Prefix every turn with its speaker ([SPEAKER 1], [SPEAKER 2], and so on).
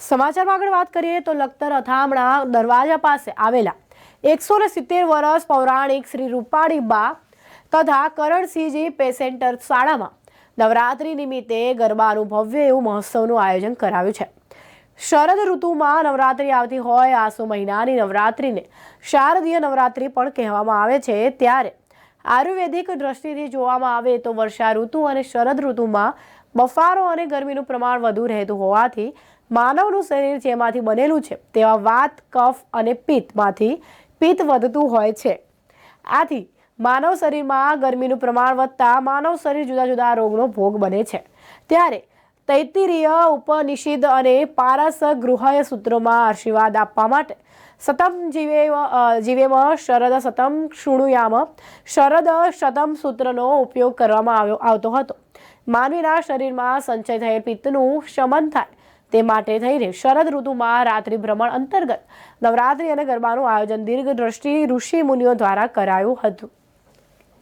[SPEAKER 1] સમાચારમાં આગળ વાત કરીએ તો લખતર અથામણા દરવાજા પાસે આવેલા 170 વર્ષ પૌરાણિક શ્રી રૂપાળી બા તથા કરણસિંહજી પેસેન્ટર શાળામાં નવરાત્રી નિમિત્તે ગરબાનું ભવ્ય એવું મહોત્સવનું આયોજન કરાવ્યું છે। શરદ ઋતુમાં નવરાત્રી આવતી હોય આસો મહિનાની નવરાત્રીને શારદીય નવરાત્રી પણ કહેવામાં આવે છે। ત્યારે આયુર્વેદિક દ્રષ્ટિથી જોવામાં આવે તો વર્ષા ઋતુ અને શરદ ઋતુમાં બફારો અને ગરમીનું પ્રમાણ વધુ રહેતું હોવાથી માનવનું શરીર જેમાંથી બનેલું છે તેવા વાત કફ અને પિત્તમાંથી પિત્ત વધતું હોય છે। આથી માનવ શરીરમાં ગરમીનું પ્રમાણ વધતા માનવ શરીર જુદા જુદા રોગનો ભોગ બને છે। ત્યારે તૈત્તિરીય ઉપનિષદ અને પારસ ગૃહય સૂત્રોમાં આશીર્વાદ આપવા માટે સતમ જીવેમ શરદ સતમ શૃણુયામ શરદ શતમ સૂત્રનો ઉપયોગ કરવામાં આવતો હતો। માનવીના શરીરમાં સંચય થયેલ પિત્તનું શમન થાય તે માટે થઈને શરદ ઋતુમાં રાત્રિ ભ્રમણ અંતર્ગત નવરાત્રી અને ગરબાનું આયોજન દીર્ઘ દ્રષ્ટિ ઋષિ મુનિઓ દ્વારા કરાયું હતું।